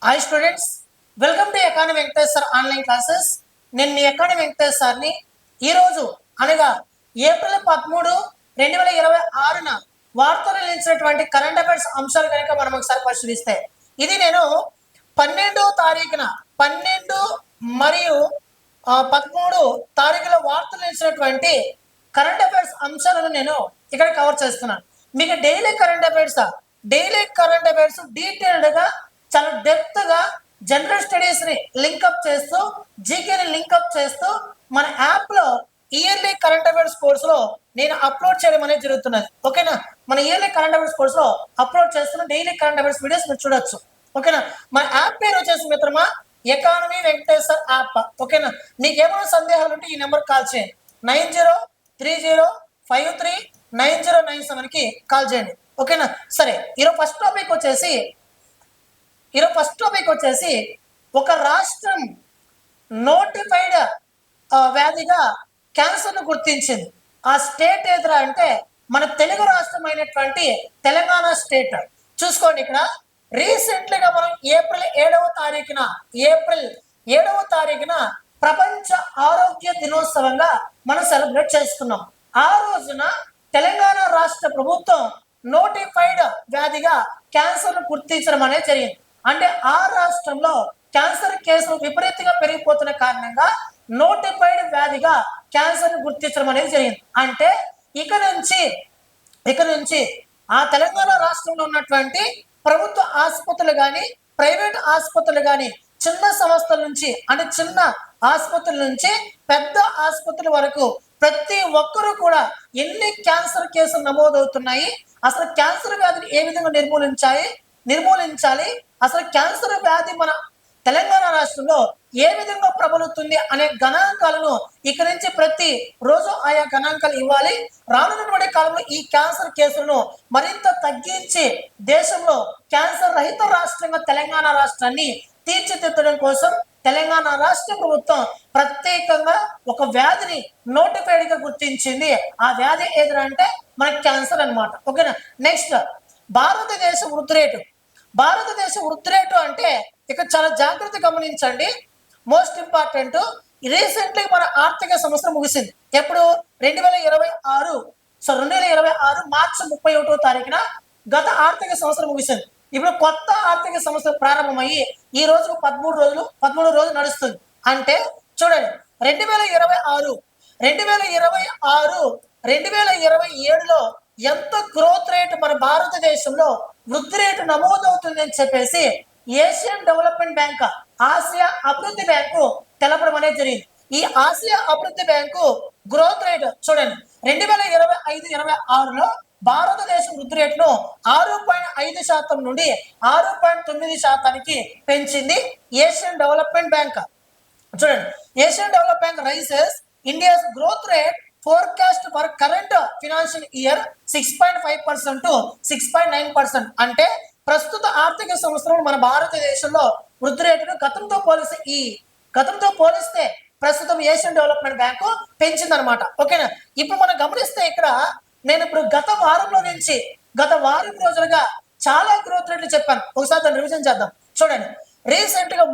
Hi students, welcome to academy Venkatesh sir online classes. నేను మీ academy Venkatesh సార్ని. ఈరోజు అనగా ఏప్రిల్ 13, 2026న వార్తలు నిలిచినటువంటి కరెంట్ అఫైర్స్ అంశాలు కనుక మనం ఒకసారి పరిశీలిస్తే, ఇది నేను 12వ తారీఖున 12 మరియు 13 తారీఖుల వార్తలు నిలిచినటువంటి కరెంట్ అఫైర్స్ అంశాలను నేను ఇక్కడ కవర్ చేస్తున్నాను. మీకు డైలీ కరెంట్ అఫైర్స్ డీటెయిల్డ్గా చాలా డెప్త్ గా జనరల్ స్టడీస్ ని లింక్అప్ చేస్తూ జీకేని లింక్అప్ చేస్తూ మన యాప్ లో ఇయర్లీ కరెంట్ అఫైర్స్ కోర్సులో నేను అప్లోడ్ చేయడం అనేది జరుగుతున్నది. ఓకేనా, మన ఇయర్లీ కరెంట్ అఫైర్స్ కోర్సులో అప్లోడ్ చేస్తున్న డైలీ కరెంట్ అఫైర్స్ వీడియోస్ మీరు చూడొచ్చు. ఓకేనా, మన యాప్ పేరు వచ్చేసి మిత్రమా ఎకానమీ వెంకటేశ్వర్ యాప్. ఓకేనా, మీకు ఏమైనా సందేహాలు ఉంటే ఈ నెంబర్ కాల్ చేయండి. 9030539097 కి కాల్ చేయండి. ఓకేనా, సరే. ఈరోజు ఫస్ట్ టాపిక్ వచ్చేసి ఒక రాష్ట్రం నోటిఫైడ్ వ్యాధిగా క్యాన్సర్ను గుర్తించింది. ఆ స్టేట్ ఏదిరా అంటే మన తెలుగు రాష్ట్రం అయినటువంటి తెలంగాణ స్టేట్. చూసుకోండి, ఇక్కడ రీసెంట్లీగా మనం ఏప్రిల్ 7వ తారీఖున ప్రపంచ ఆరోగ్య దినోత్సవంగా మనం సెలబ్రేట్ చేసుకున్నాం. ఆ రోజున తెలంగాణ రాష్ట్ర ప్రభుత్వం నోటిఫైడ్ వ్యాధిగా క్యాన్సర్ను గుర్తించడం అనేది జరిగింది. అంటే ఆ రాష్ట్రంలో క్యాన్సర్ కేసులు విపరీతంగా పెరిగిపోతున్న కారణంగా నోటిఫైడ్ వ్యాధిగా క్యాన్సర్ గుర్తించడం అనేది జరిగింది. అంటే ఇక నుంచి ఆ తెలంగాణ రాష్ట్రంలో ఉన్నటువంటి ప్రభుత్వ ఆసుపత్రులు కానీ ప్రైవేట్ ఆసుపత్రులు కానీ చిన్న సంస్థల నుంచి అంటే చిన్న ఆసుపత్రుల నుంచి పెద్ద ఆసుపత్రుల వరకు ప్రతి ఒక్కరూ కూడా ఎన్ని క్యాన్సర్ కేసులు నమోదవుతున్నాయి, అసలు క్యాన్సర్ వ్యాధిని ఏ విధంగా నిర్మూలించాలి, అసలు క్యాన్సర్ వ్యాధి మన తెలంగాణ రాష్ట్రంలో ఏ విధంగా ప్రబలుతుంది అనే గణాంకాలను ఇక నుంచి ప్రతి రోజు ఆయా గణాంకాలు ఇవ్వాలి. రానున్నటువంటి కాలంలో ఈ క్యాన్సర్ కేసులను మరింత తగ్గించి దేశంలో క్యాన్సర్ రహిత రాష్ట్రంగా తెలంగాణ రాష్ట్రాన్ని తీర్చిదిద్దడం కోసం తెలంగాణ రాష్ట్ర ప్రభుత్వం ప్రత్యేకంగా ఒక వ్యాధిని నోటిఫైడ్ గా గుర్తించింది. ఆ వ్యాధి ఏదంటే మనకి క్యాన్సర్ అన్నమాట. ఓకేనా, నెక్స్ట్ భారతదేశ వృద్ధి రేటు అంటే ఇక్కడ చాలా జాగ్రత్త గమనించండి. మోస్ట్ ఇంపార్టెంట్, రీసెంట్లీ మన ఆర్థిక సంవత్సరం ముగిసింది. ఎప్పుడు 2026 మార్చి 31వ తారీఖున గత ఆర్థిక సంవత్సరం ముగిసింది. ఇప్పుడు కొత్త ఆర్థిక సంవత్సరం ప్రారంభమయ్యి ఈ రోజు 13 రోజులు నడుస్తుంది. అంటే చూడండి, 2027లో ఎంత గ్రోత్ రేట్ మన భారతదేశంలో వృద్ధి రేటు నమోదవుతుందని చెప్పేసి ఏషియన్ డెవలప్మెంట్ బ్యాంక్, ఆసియా అభివృద్ధి బ్యాంకు తెలపడం అనేది జరిగింది. ఈ ఆసియా అభివృద్ధి బ్యాంకు గ్రోత్ రేట్ చూడండి, 2025-26లో భారతదేశం వృద్ధి రేటును 6.5% నుండి 6.9% పెంచింది ఏషియన్ డెవలప్మెంట్ బ్యాంక్. చూడండి, Asian development bank rises India's growth rate forecast for current financial year 6.5% to 6.9%. అంటే ప్రస్తుత ఆర్థిక సంవత్సరం మన భారతదేశంలో వృద్ధి రేటును గతంతో పోలిస్తే ప్రస్తుతం ఏషియన్ డెవలప్మెంట్ బ్యాంకు పెంచిందనమాట. ఓకేనా, ఇప్పుడు మనం గమనిస్తే ఇక్కడ నేను గత వారం రోజులుగా చాలా గ్రోత్ రేట్లు చెప్పాను. ఒకసారి దాన్ని రివిజన్ చేద్దాం. చూడండి, రీసెంట్ గా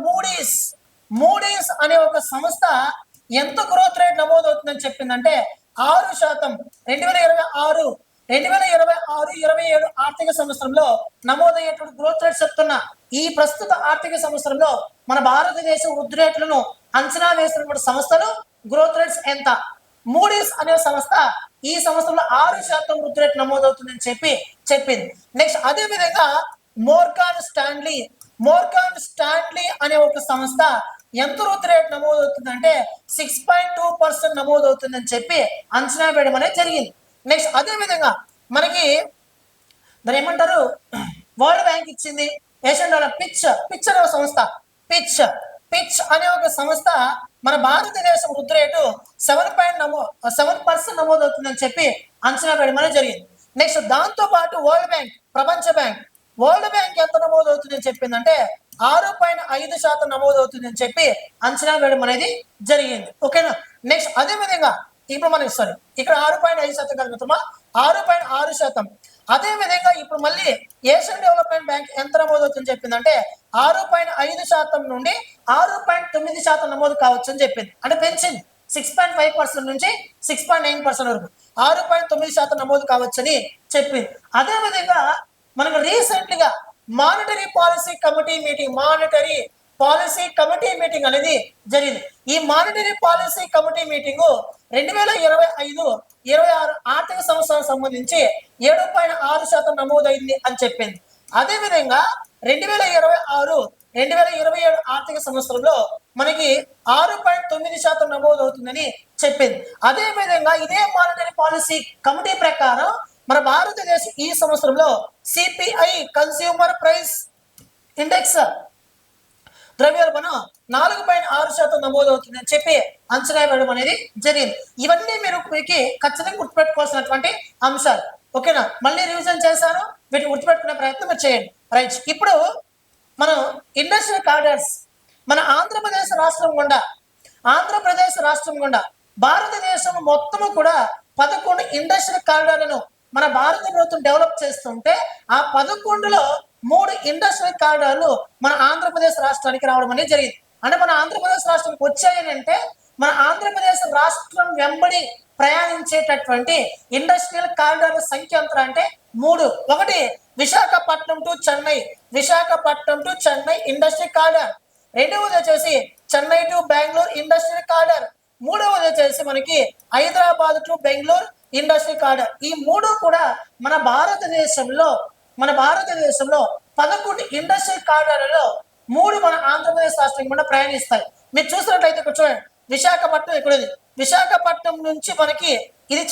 మూడీస్ అనే ఒక సంస్థ ఎంత గ్రోత్ రేట్ నమోదవుతుందని చెప్పిందంటే 6%. 2026-27 ఆర్థిక సంవత్సరంలో నమోదయ్యేటువంటి గ్రోత్ రేట్ చెప్తున్నా. ఈ ప్రస్తుత ఆర్థిక సంవత్సరంలో మన భారతదేశ వృద్ధి రేట్లను అంచనా వేసినటువంటి సంస్థలు గ్రోత్ రేట్స్ ఎంత? మూడీస్ అనే సంస్థ ఈ సంవత్సరంలో 6% వృద్ధి రేట్ నమోదవుతుందని చెప్పింది. నెక్స్ట్ అదే విధంగా మోర్గాన్ స్టాన్లీ అనే ఒక సంస్థ ఎంత వృద్ధి రేట్ నమోదవుతుందంటే 6.2% నమోదవుతుందని చెప్పి అంచనా వేయడం అనేది జరిగింది. నెక్స్ట్ అదే విధంగా మనకి దాని ఏమంటారు, వరల్డ్ బ్యాంక్ ఇచ్చింది. ఏషియన్ డెవలప్ పిచ్ అనే సంస్థ పిచ్ అనే ఒక సంస్థ మన భారతదేశ వృద్ధి రేటు 7% నమోదవుతుందని చెప్పి అంచనా వేయడం అనేది జరిగింది. నెక్స్ట్ దాంతో పాటు ప్రపంచ బ్యాంక్ ఎంత నమోదవుతుందని చెప్పిందంటే 6.5% నమోదవుతుందని చెప్పి అంచనా వేయడం అనేది జరిగింది. ఓకేనా, నెక్స్ట్ అదే విధంగా ఇప్పుడు మనం ఇక్కడ 6.5% కలుగుతామా, 6.6%. అదే విధంగా ఇప్పుడు మళ్ళీ ఏషియన్ డెవలప్మెంట్ బ్యాంక్ ఎంత నమోదవుతుందని చెప్పిందంటే 6.5% నుండి 6.9% నమోదు కావచ్చు అని చెప్పింది. అంటే పెంచింది 6.5% నుంచి 6.9% వరకు 6.9% నమోదు కావచ్చని చెప్పింది. అదేవిధంగా మనకు రీసెంట్గా మానిటరీ పాలసీ కమిటీ మీటింగ్ అనేది జరిగింది. ఈ మానిటరీ పాలసీ కమిటీ మీటింగ్ 2025-26 ఆర్థిక సంవత్సరానికి సంబంధించి 7.6% నమోదైంది అని చెప్పింది. అదేవిధంగా 2026-2027 ఆర్థిక సంవత్సరంలో మనకి 6.9% నమోదవుతుందని చెప్పింది. అదేవిధంగా ఇదే మానిటరీ పాలసీ కమిటీ ప్రకారం మన భారతదేశం ఈ సంవత్సరంలో సిపిఐ కన్స్యూమర్ ప్రైస్ ఇండెక్స్ ద్రవ్యోల్బణం 4.6% నమోదవుతుందని చెప్పి అంచనా వేయడం అనేది జరిగింది. ఇవన్నీ మీరు ఖచ్చితంగా గుర్తుపెట్టుకోవాల్సినటువంటి అంశాలు. ఓకేనా, మళ్ళీ రివిజన్ చేశాను, వీటిని గుర్తుపెట్టుకునే ప్రయత్నం మీరు చేయండి. రైట్, ఇప్పుడు మనం ఇండస్ట్రియల్ కారిడార్స్ మన ఆంధ్రప్రదేశ్ రాష్ట్రం గుండా భారతదేశం మొత్తము కూడా 11 ఇండస్ట్రియల్ కారిడార్లను మన భారత ప్రభుత్వం డెవలప్ చేస్తుంటే ఆ 11లో 3 ఇండస్ట్రియల్ కారిడార్లు మన ఆంధ్రప్రదేశ్ రాష్ట్రానికి రావడం అనేది జరిగింది. అంటే మన ఆంధ్రప్రదేశ్ రాష్ట్రానికి వచ్చాయని అంటే మన ఆంధ్రప్రదేశ్ రాష్ట్రం వెంబడి ప్రయాణించేటటువంటి ఇండస్ట్రియల్ కారిడార్ల సంఖ్య ఎంత అంటే 3. ఒకటి Visakhapatnam to Chennai industrial corridor. రెండవది వచ్చేసి Chennai to Bengaluru industrial corridor. మూడవది వచ్చేసి మనకి Hyderabad to Bengaluru industrial corridor. ఈ 3 కూడా మన భారతదేశంలో 11 ఇండస్ట్రియల్ కారిడార్లలో 3 మన ఆంధ్రప్రదేశ్ రాష్ట్రం కూడా ప్రయాణిస్తాయి. మీరు చూసినట్లయితే ఇక్కడ చూడండి, విశాఖపట్నం ఇక్కడ ఉంది. విశాఖపట్నం నుంచి మనకి ఇది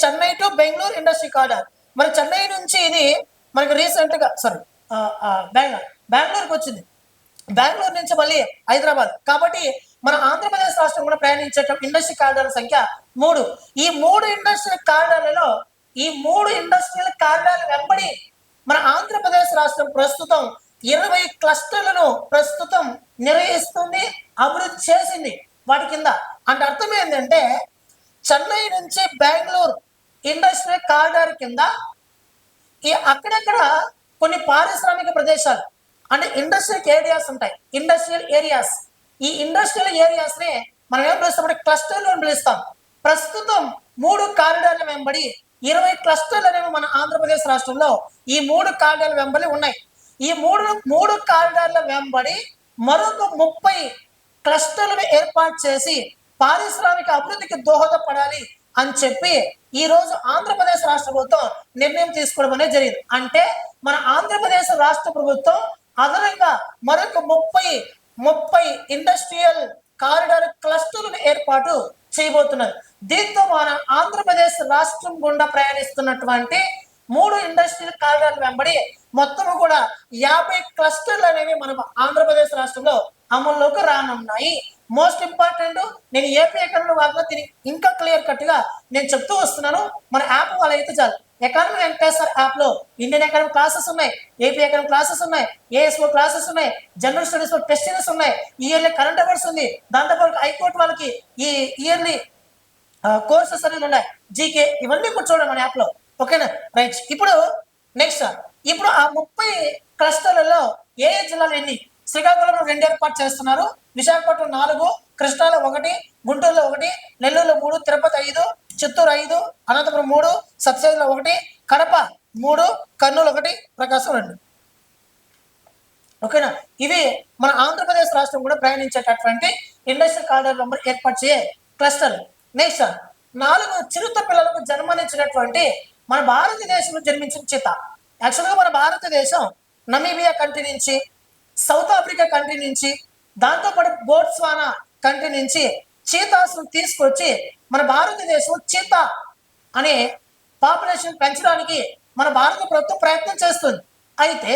Chennai to Bengaluru industrial corridor. మరి చెన్నై నుంచి ఇది మనకి రీసెంట్గా బెంగళూరుకి వచ్చింది. బెంగళూరు నుంచి మళ్ళీ హైదరాబాద్. కాబట్టి మన ఆంధ్రప్రదేశ్ రాష్ట్రం కూడా ప్రయాణించే ఇండస్ట్రియల్ కారిడార్ల సంఖ్య 3. ఈ 3 ఇండస్ట్రియల్ కారిడార్ల వెంబడి మన ఆంధ్రప్రదేశ్ రాష్ట్రం ప్రస్తుతం 20 క్లస్టర్లను నిర్వహిస్తుంది, అభివృద్ధి చేసింది. వాటి కింద అంటే అర్థం ఏంటంటే చెన్నై నుంచి బెంగళూరు ఇండస్ట్రియల్ కారిడార్ కింద అక్కడక్కడ కొన్ని పారిశ్రామిక ప్రదేశాలు అంటే ఇండస్ట్రియల్ ఏరియాస్ ఉంటాయి. ఈ ఇండస్ట్రియల్ ఏరియాస్ ని మనం ఏం పిలుస్తాం, క్లస్టర్లు అని పిలుస్తాం. ప్రస్తుతం 3 కారిడార్ల వెంబడి 20 క్లస్టర్లు అనేవి మన ఆంధ్రప్రదేశ్ రాష్ట్రంలో ఈ 3 కారిడార్ల వెంబడి ఉన్నాయి. ఈ మూడు కారిడార్ల వెంబడి మరొక 30 క్లస్టర్లను ఏర్పాటు చేసి పారిశ్రామిక అభివృద్ధికి దోహదపడాలి అని చెప్పి ఈ రోజు ఆంధ్రప్రదేశ్ రాష్ట్ర ప్రభుత్వం నిర్ణయం తీసుకోవడం అనేది జరిగింది. అంటే మన ఆంధ్రప్రదేశ్ రాష్ట్ర ప్రభుత్వం అదనంగా మరొక 30 ఇండస్ట్రియల్ కారిడార్ క్లస్టర్లను ఏర్పాటు చేయబోతున్నారు. దీంతో మన ఆంధ్రప్రదేశ్ రాష్ట్రం గుండా ప్రయాణిస్తున్నటువంటి 3 ఇండస్ట్రియల్ కారిడార్ల వెంబడి మొత్తం కూడా 50 క్లస్టర్లు అనేవి మన ఆంధ్రప్రదేశ్ రాష్ట్రంలో అమల్లోకి రానున్నాయి. మోస్ట్ ఇంపార్టెంట్, నేను ఏపీ ఎకానమీ వాటిలో దీనికి ఇంకా క్లియర్ కట్ గా నేను చెప్తూ వస్తున్నాను. మన యాప్ వాళ్ళు అయితే చాలు. ఎకానమీ వెంకటేశ్వర్ యాప్ లో ఇండియన్ ఎకానమీ క్లాసెస్ ఉన్నాయి, ఏపీ ఎకానమీ క్లాసెస్ ఉన్నాయి, ఏఎస్ఓ క్లాసెస్ ఉన్నాయి, జనరల్ స్టడీస్ టెస్ట్ సిరీస్ ఉన్నాయి, ఇయర్లీ కరెంట్ అఫైర్స్ ఉంది, దాంతోపాటు హైకోర్టు వాళ్ళకి ఈ ఇయర్లీ కోర్సెస్ అనేవి ఉన్నాయి, జీకే, ఇవన్నీ కూడా చూడండి మన యాప్ లో. ఓకేనా, రైట్. ఇప్పుడు నెక్స్ట్, ఇప్పుడు ఆ 30 క్లస్టర్లలో ఏ జిల్లాలు ఎన్ని? శ్రీకాకుళంలో 2 ఏర్పాటు చేస్తున్నారు, విశాఖపట్నం 4, కృష్ణాలో 1, గుంటూరులో 1, నెల్లూరులో 3, తిరుపతి 5, చిత్తూరు 5, అనంతపురం 3, సత్యసాయిలో 1, కడప 3, కర్నూలు 1, ప్రకాశం 2. ఓకేనా, ఇవి మన ఆంధ్రప్రదేశ్ రాష్ట్రం కూడా ప్రయాణించేటటువంటి ఇండస్ట్రియల్ కారిడార్ నంబర్ ఏర్పాటు చేసే క్లస్టర్. నెక్స్ట్ 4 చిరుత పిల్లలకు జన్మనిచ్చినటువంటి మన భారతదేశంలో జన్మించిన చీత. యాక్చువల్గా మన భారతదేశం నమీబియా కంట్రీ నుంచి, సౌత్ ఆఫ్రికా కంట్రీ నుంచి, దాంతోపాటు బోట్స్వానా కంట్రీ నుంచి చీతాస్ను తీసుకొచ్చి మన భారతదేశం చీతా అనే పాపులేషన్ పెంచడానికి మన భారత ప్రభుత్వం ప్రయత్నం చేస్తుంది. అయితే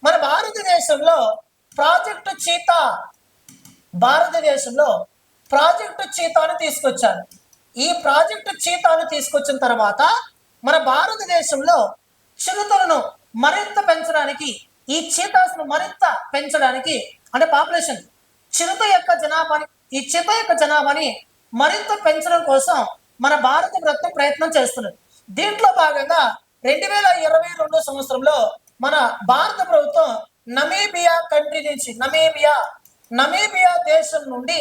మన భారతదేశంలో ప్రాజెక్టు చీతాను తీసుకొచ్చారు. ఈ ప్రాజెక్టు చీతాను తీసుకొచ్చిన తర్వాత మన భారతదేశంలో చిరుతలను మరింత పెంచడానికి, ఈ చీతాస్ను మరింత పెంచడానికి, అంటే పాపులేషన్ చిరుత యొక్క జనాభాని మరింత పెంచడం కోసం మన భారత ప్రభుత్వం ప్రయత్నం చేస్తున్నది. దీంట్లో భాగంగా 2022 సంవత్సరంలో మన భారత ప్రభుత్వం నమీబియా కంట్రీ నుంచి నమీబియా దేశం నుండి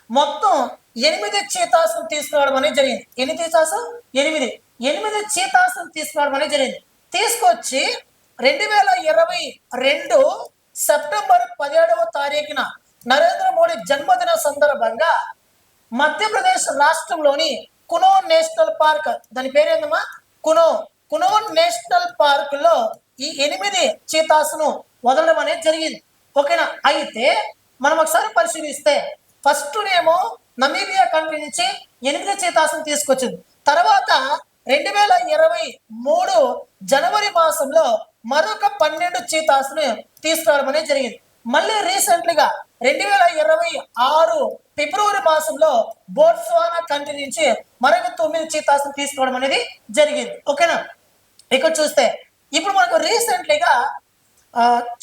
మొత్తం 8 చీతాసులు తీసుకురావడం అనేది జరిగింది. ఎన్ని చీతాసు? 8 చీతాసులు తీసుకురావడం అనేది జరిగింది. తీసుకొచ్చి 2022 సెప్టెంబర్ 17వ తారీఖున నరేంద్ర మోడీ జన్మదిన సందర్భంగా మధ్యప్రదేశ్ రాష్ట్రంలోని కునో నేషనల్ పార్క్, దాని పేరేందమ్మా? కునో నేషనల్ పార్క్ లో ఈ 8 చీతాసును వదలడం అనేది జరిగింది. ఓకేనా? అయితే మనం ఒకసారి పరిశీలిస్తే ఫస్ట్ ఏమో నమీబియా కంట్రీ నుంచి 8 చీతాసును తీసుకొచ్చింది. తర్వాత 2023 జనవరి మాసంలో మరొక 12 చీతాసును తీసుకురావడం అనేది జరిగింది. మళ్ళీ రీసెంట్లీగా 2026 ఫిబ్రవరి మాసంలో బోట్స్వానా కంట్రీ నుంచి మరొక 9 చీతాసులు తీసుకోవడం అనేది జరిగింది. ఓకేనా? ఇక్కడ చూస్తే ఇప్పుడు మనకు రీసెంట్లీగా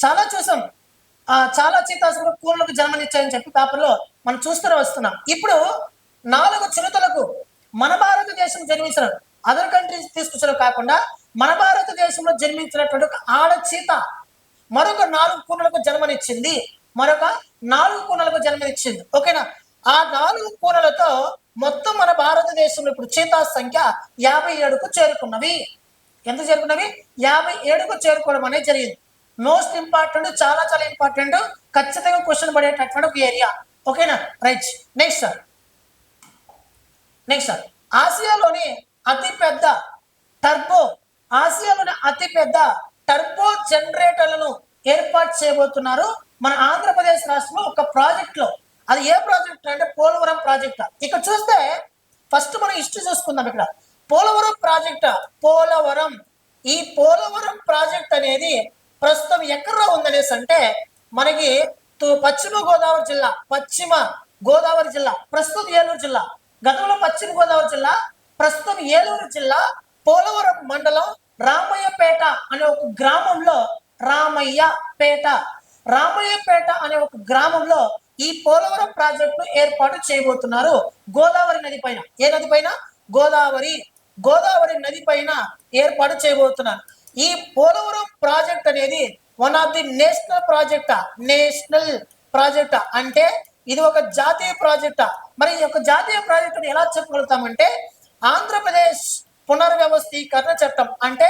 చాలా చూసాం, చాలా చీతాసులు కూరలకు జన్మనిచ్చాయని చెప్పి పేపర్లో మనం చూస్తూనే వస్తున్నాం. ఇప్పుడు 4 చిరుతలకు మన భారతదేశం జన్మించిన, అదర్ కంట్రీస్ తీసుకొచ్చడం కాకుండా మన భారతదేశంలో జన్మించినటువంటి ఒక ఆడ చీత మరొక 4 కూనలకు జన్మనిచ్చింది. ఓకేనా? ఆ 4 కూనలతో మొత్తం మన భారతదేశంలో ఇప్పుడు చీతా సంఖ్య 57కు చేరుకున్నవి. ఎంత చేరుకున్నవి? 57కు చేరుకోవడం అనేది జరిగింది. మోస్ట్ ఇంపార్టెంట్, చాలా ఇంపార్టెంట్, ఖచ్చితంగా క్వశ్చన్ పడేటటువంటి ఒక ఏరియా. ఓకేనా? రైట్. నెక్స్ట్ ఆసియాలోని అతిపెద్ద టర్బో జనరేటర్లను ఏర్పాటు చేయబోతున్నారు మన ఆంధ్రప్రదేశ్ రాష్ట్రంలో ఒక ప్రాజెక్ట్ లో. అది ఏ ప్రాజెక్ట్ అంటే పోలవరం ప్రాజెక్ట్. ఇక్కడ చూస్తే ఫస్ట్ మనం హిస్టరీ చూసుకుందాం. ఇక్కడ పోలవరం ప్రాజెక్ట్, ఈ పోలవరం ప్రాజెక్ట్ అనేది ప్రస్తుతం ఎక్కడ ఉందనేసి అంటే మనకి పశ్చిమ గోదావరి జిల్లా, ప్రస్తుతం ఏలూరు జిల్లా, గతంలో పశ్చిమ గోదావరి జిల్లా, ప్రస్తుతం ఏలూరు జిల్లా, పోలవరం మండలం రామయ్యపేట అనే ఒక గ్రామంలో ఈ పోలవరం ప్రాజెక్టు ఏర్పాటు చేయబోతున్నారు. గోదావరి నది పైన. ఏ నది పైన? గోదావరి నది పైన ఏర్పాటు చేయబోతున్నారు. ఈ పోలవరం ప్రాజెక్ట్ అనేది one of the national project అంటే ఇది ఒక జాతీయ ప్రాజెక్ట్. మరి ఈ యొక్క జాతీయ ప్రాజెక్టును ఎలా చెప్పగలుగుతామంటే ఆంధ్రప్రదేశ్ పునర్వ్యవస్థీకరణ చట్టం అంటే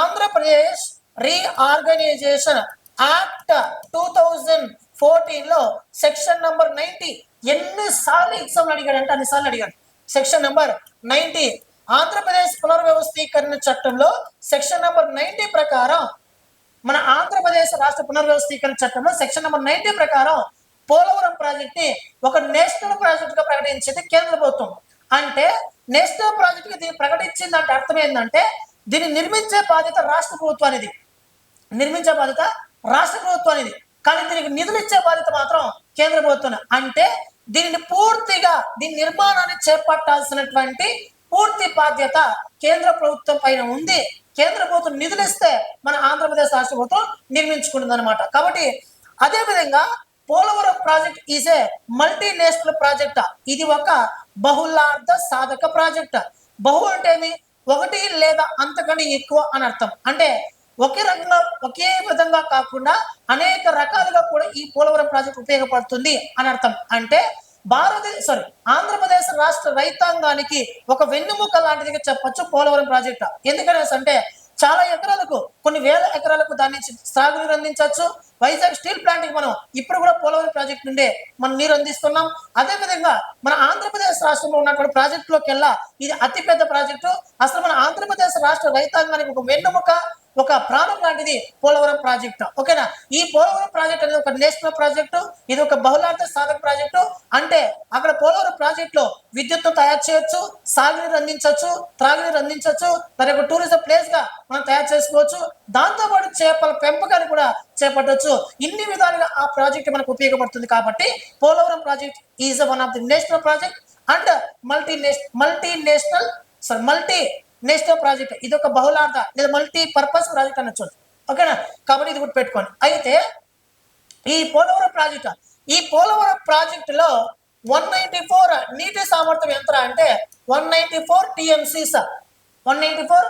ఆంధ్రప్రదేశ్ రీఆర్గనైజేషన్ యాక్ట్ 2014 లో సెక్షన్ నంబర్ 90. ఎన్నిసార్లు ఎగ్జామ్ అడిగాడంటే అన్నిసార్లు అడిగాడు. సెక్షన్ నంబర్ 90 ఆంధ్రప్రదేశ్ పునర్వ్యవస్థీకరణ చట్టంలో సెక్షన్ నంబర్ 90 ప్రకారం మన ఆంధ్రప్రదేశ్ రాష్ట్ర పునర్వ్యవస్థీకరణ చట్టంలో సెక్షన్ నంబర్ 90 ప్రకారం పోలవరం ప్రాజెక్ట్ ని ఒక నేషనల్ ప్రాజెక్ట్ గా ప్రకటించింది కేంద్ర ప్రభుత్వం. అంటే నేషనల్ ప్రాజెక్ట్ గా దీన్ని ప్రకటించిందంటే అర్థం ఏంటంటే దీన్ని నిర్మించే బాధ్యత రాష్ట్ర ప్రభుత్వానికి, కానీ దీనికి నిధులు ఇచ్చే బాధ్యత మాత్రం కేంద్ర ప్రభుత్వం. అంటే దీని నిర్మాణాన్ని చేపట్టాల్సినటువంటి పూర్తి బాధ్యత కేంద్ర ప్రభుత్వం పైన ఉంది. కేంద్ర ప్రభుత్వం నిధులు ఇస్తే మన ఆంధ్రప్రదేశ్ రాష్ట్ర ప్రభుత్వం నిర్మించుకుంటుంది అనమాట. కాబట్టి అదే విధంగా Polavaram project is a multinational project. ఇది ఒక బహుళార్థ సాధక ప్రాజెక్ట్. బహు అంటే ఒకటి లేదా అంతకంటే ఎక్కువ అని అర్థం. అంటే ఒకే విధంగా కాకుండా అనేక రకాలుగా కూడా ఈ పోలవరం ప్రాజెక్ట్ ఉపయోగపడుతుంది అని అర్థం. అంటే ఆంధ్రప్రదేశ్ రాష్ట్ర రైతాంగానికి ఒక వెన్నుముక లాంటిదిగా చెప్పొచ్చు పోలవరం ప్రాజెక్ట్. ఎందుకనేసి అంటే చాలా ఎకరాలకు, కొన్ని వేల ఎకరాలకు దాని నుంచి సాగునీరు అందించవచ్చు. వైజాగ్ స్టీల్ ప్లాంట్ కి మనం ఇప్పుడు కూడా పోలవరం ప్రాజెక్ట్ నుండే మనం నీరు అందిస్తున్నాం. అదే విధంగా మన ఆంధ్రప్రదేశ్ రాష్ట్రంలో ఉన్నటువంటి ప్రాజెక్టులోకెల్లా ఇది అతిపెద్ద ప్రాజెక్టు. అసలు మన ఆంధ్రప్రదేశ్ రాష్ట్ర రైతాంగానికి ఒక వెన్నుముక, ఒక ప్రాణం లాంటిది పోలవరం ప్రాజెక్టు. ఓకేనా? ఈ పోలవరం ప్రాజెక్ట్ అనేది ఒక నేషనల్ ప్రాజెక్టు. ఇది ఒక బహుళార్థ సాధక ప్రాజెక్టు. అంటే అక్కడ పోలవరం ప్రాజెక్ట్ లో విద్యుత్ను తయారు చేయొచ్చు, సాగునీరు అందించవచ్చు, త్రాగునీరు అందించవచ్చు, మరి ఒక టూరిజం ప్లేస్ గా మనం తయారు చేసుకోవచ్చు. దాంతోపాటు చేపల పెంపకాన్ని కూడా చేపట్టవచ్చు. ఇన్ని విధాలుగా ఆ ప్రాజెక్ట్ మనకు ఉపయోగపడుతుంది. కాబట్టి Polavaram project is one of the national project and multi national project. ఇది ఒక బహుళార్థ లేదా మల్టీ పర్పస్ ప్రాజెక్ట్ అనొచ్చు. ఓకేనా? కాబట్టి ఇది కూడా పెట్టుకోండి. అయితే ఈ పోలవరం ప్రాజెక్ట్ లో 194 నీటి సామర్థ్యం ఎంత అంటే 194 TMCs. 194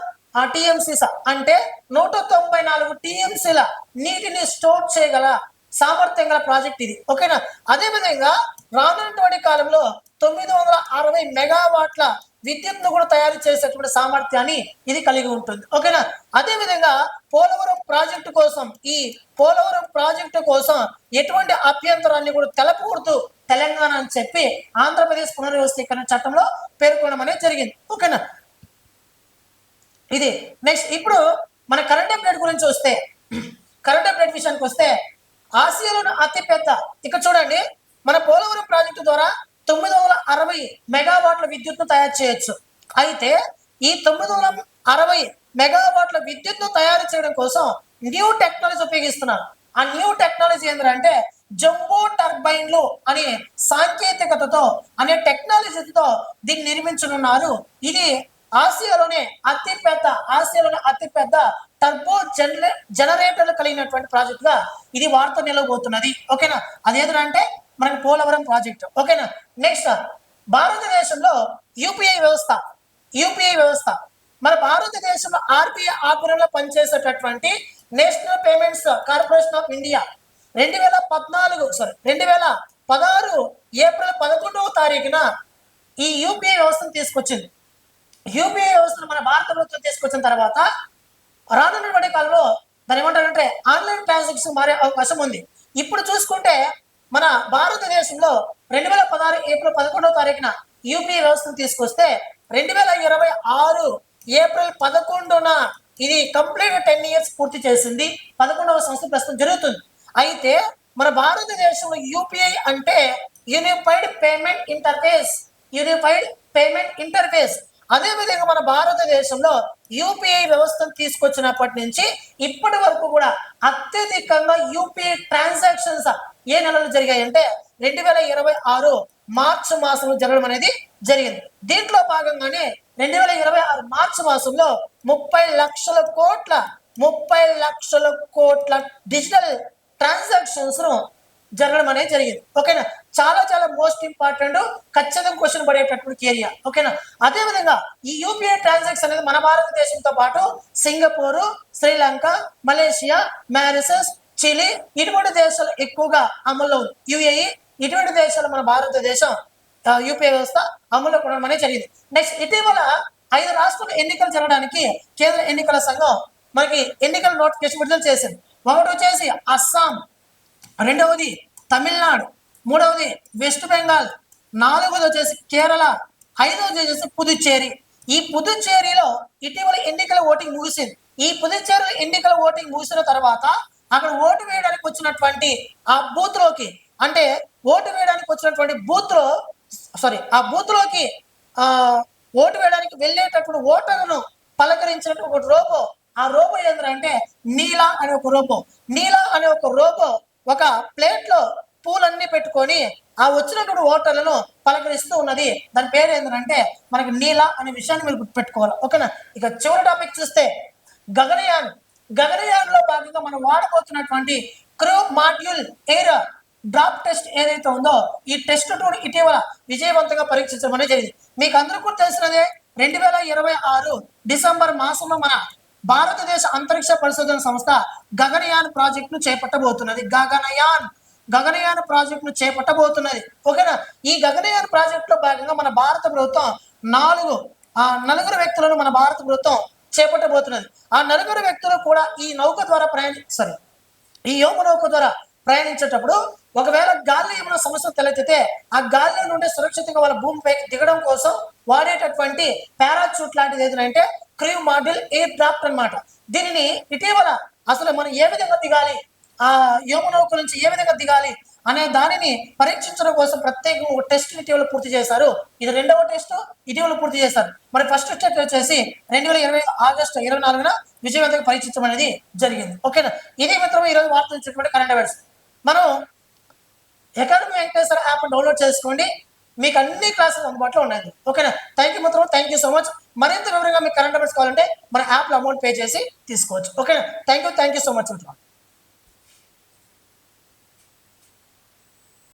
టీఎంసీస్ అంటే 194 టీఎంసీల నీటిని స్టోర్ చేయగల సామర్థ్యం గల ప్రాజెక్ట్ ఇది. ఓకేనా. అదేవిధంగా రానున్నటువంటి కాలంలో 960 మెగావాట్ల విద్యుత్ను కూడా తయారు చేసేటువంటి సామర్థ్యాన్ని ఇది కలిగి ఉంటుంది. ఓకేనా. అదేవిధంగా పోలవరం ప్రాజెక్టు కోసం ఎటువంటి అభ్యంతరాన్ని కూడా తెలపకూడదు తెలంగాణ అని చెప్పి ఆంధ్రప్రదేశ్ పునర్వ్యవస్థీకరణ చట్టంలో పేర్కొనడం అనేది జరిగింది. ఓకేనా. ఇది నెక్స్ట్. ఇప్పుడు మన కరెంట్ అప్డేట్ గురించి వస్తే, కరెంట్ అప్డేట్ విషయానికి వస్తే, ఆసియాలోని అతిపెద్ద, ఇక్కడ చూడండి, మన పోలవరం ప్రాజెక్టు ద్వారా 960 మెగావాట్ల విద్యుత్ను తయారు చేయొచ్చు. అయితే ఈ 960 మెగావాట్ల విద్యుత్ను తయారు చేయడం కోసం న్యూ టెక్నాలజీ ఉపయోగిస్తున్నారు. ఆ న్యూ టెక్నాలజీ ఏంటంటే జంబో టర్బైన్లు అనే సాంకేతికతతో, అనే టెక్నాలజీతో దీన్ని నిర్మించనున్నారు. ఇది ఆసియాలోనే అతిపెద్ద టర్బో జనరేటర్లు కలిగినటువంటి ప్రాజెక్ట్ గా ఇది వార్త నిలవబోతున్నది. ఓకేనా. అదేంటంటే మనకి పోలవరం ప్రాజెక్ట్. ఓకేనా. నెక్స్ట్, భారతదేశంలో యూపీఐ వ్యవస్థ మన భారతదేశంలో ఆర్బీఐ ఆధ్వర్యంలో పనిచేసేటటువంటి National Payments Corporation of India 2016 April 11వ తారీఖున ఈ యూపీఐ వ్యవస్థను తీసుకొచ్చింది. యూపీఐ వ్యవస్థను మన భారత ప్రభుత్వం తీసుకొచ్చిన తర్వాత రానున్నటువంటి కాలంలో దాని ఏమంటారంటే ఆన్లైన్ ట్రాన్సాక్షన్ మారే అవకాశం ఉంది. ఇప్పుడు చూసుకుంటే మన భారతదేశంలో 2016 ఏప్రిల్ 11వ తారీఖున యూపీఐ వ్యవస్థను తీసుకొస్తే 2026 ఏప్రిల్ 11న ఇది కంప్లీట్ 10 ఇయర్స్ పూర్తి చేసింది. 11వ సంవత్సరం ప్రస్తుతం జరుగుతుంది. అయితే మన భారతదేశంలో యూపీఐ అంటే యూనిఫైడ్ పేమెంట్ ఇంటర్ఫేస్. అదేవిధంగా మన భారతదేశంలో యూపీఐ వ్యవస్థను తీసుకొచ్చినప్పటి నుంచి ఇప్పటి వరకు కూడా అత్యధికంగా యూపీఐ ట్రాన్సాక్షన్స్ ఏ నెలలో జరిగాయంటే 2026 మార్చి మాసంలో జరగడం అనేది జరిగింది. దీంట్లో భాగంగానే 2026 మార్చి మాసంలో 30 లక్షల కోట్ల డిజిటల్ ట్రాన్సాక్షన్స్ జరగడం అనేది జరిగింది. ఓకేనా. చాలా మోస్ట్ ఇంపార్టెంట్, ఖచ్చితంగా క్వశ్చన్ పడేటటువంటి ఏరియా. ఓకేనా. అదేవిధంగా ఈ యూపీఐ ట్రాన్సాక్షన్ అనేది మన భారతదేశంతో పాటు Singapore, Sri Lanka, Malaysia, Mauritius, Chile ఇటువంటి దేశాలు ఎక్కువగా అమల్లో ఉంది. యుఏఈ ఇటువంటి దేశాలు మన భారతదేశం యూపీఐ వ్యవస్థ అమల్లో కొనడం అనేది జరిగింది. నెక్స్ట్, ఇటీవల 5 రాష్ట్రాల ఎన్నికలు జరగడానికి కేంద్ర ఎన్నికల సంఘం మనకి ఎన్నికల నోటిఫికేషన్ విడుదల చేసింది. ఒకటి వచ్చేసి అస్సాం, రెండవది తమిళనాడు, మూడవది వెస్ట్ బెంగాల్, నాలుగవది వచ్చేసి కేరళ, ఐదవది వచ్చేసి పుదుచ్చేరి. ఈ పుదుచ్చేరిలో ఇటీవల ఎన్నికల ఓటింగ్ ముగిసింది. ఈ పుదుచ్చేరిలో ఎన్నికల ఓటింగ్ ముగిసిన తర్వాత అక్కడ ఓటు వేయడానికి వచ్చినటువంటి ఆ బూత్ లోకి ఓటు వేయడానికి వెళ్ళేటప్పుడు ఓటర్లను పలకరించినట్టు ఒక రోబో. ఆ రోబో ఏంటంటే నీలా అనే ఒక రోబో ఒక ప్లేట్ లో పూలన్నీ పెట్టుకొని ఆ వచ్చినటువంటి ఓటర్లను పలకరిస్తూ ఉన్నది. దాని పేరు ఏంటంటే మనకి నీలా అనే విషయాన్ని మీరు గుర్తుపెట్టుకోవాలి. ఓకేనా. ఇక చివరి టాపిక్ చూస్తే గగనయాన్ లో భాగంగా మనం వాడబోతున్నటువంటి crew module air drop test ఏదైతే ఉందో ఈ టెస్ట్ టూర్ ఇటీవల విజయవంతంగా పరీక్షించడం అనేది జరిగింది. మీకు అందరికీ కూడా తెలిసినదే 2026 డిసెంబర్ మాసంలో మన భారతదేశ అంతరిక్ష పరిశోధన సంస్థ గగనయాన్ ప్రాజెక్ట్ ను చేపట్టబోతున్నది. గగనయాన్ ప్రాజెక్ట్ ను చేపట్టబోతున్నది. ఓకేనా. ఈ గగనయాన్ ప్రాజెక్ట్ లో భాగంగా మన భారత ప్రభుత్వం నలుగురు వ్యక్తులను మన భారత ప్రభుత్వం చేపట్టబోతున్నది. ఆ నలుగురు వ్యక్తులు కూడా ఈ వ్యోమ నౌక ద్వారా ప్రయాణించేటప్పుడు ఒకవేళ గాలి ఏమైనా సమస్య తలెత్తితే ఆ గాలి నుండి సురక్షితంగా వాళ్ళ భూమిపైకి దిగడం కోసం వాడేటటువంటి పారాచూట్ లాంటిది ఏదంటే క్రూ మాడ్యూల్ ఎయిర్ డ్రాఫ్ట్ అన్నమాట. దీనిని ఇటీవల అసలు మనం ఏ విధంగా దిగాలి, ఆ వ్యోమ నౌక నుంచి ఏ విధంగా దిగాలి అనే దానిని పరీక్షించడం కోసం ప్రత్యేకంగా ఒక టెస్ట్ ఇటీవల పూర్తి చేశారు. ఇది రెండవ టెస్ట్ ఇటీవల పూర్తి చేశారు. మరి ఫస్ట్ టెస్ట్ వచ్చేసి 2020 ఆగస్టు 24న విజయవంతంగా పరీక్షించడం అనేది జరిగింది. ఓకేనా. ఇది మిత్రం ఈరోజు వార్తలు ఇచ్చినటువంటి కరెంట్ అఫైర్స్. మనం అకాడమీ వెంకటేశ్వర యాప్ డౌన్లోడ్ చేసుకోండి, మీకు అన్ని క్లాసులు అందుబాటులో ఉన్నాయి. ఓకేనా. థ్యాంక్ యూ మిత్రం, థ్యాంక్ యూ సో మచ్. మరింత వివరంగా మీకు కరెంట్ అఫైర్స్ కావాలంటే మన యాప్లో అమౌంట్ పే చేసి తీసుకోవచ్చు. ఓకేనా. Thank you so much మిత్రం.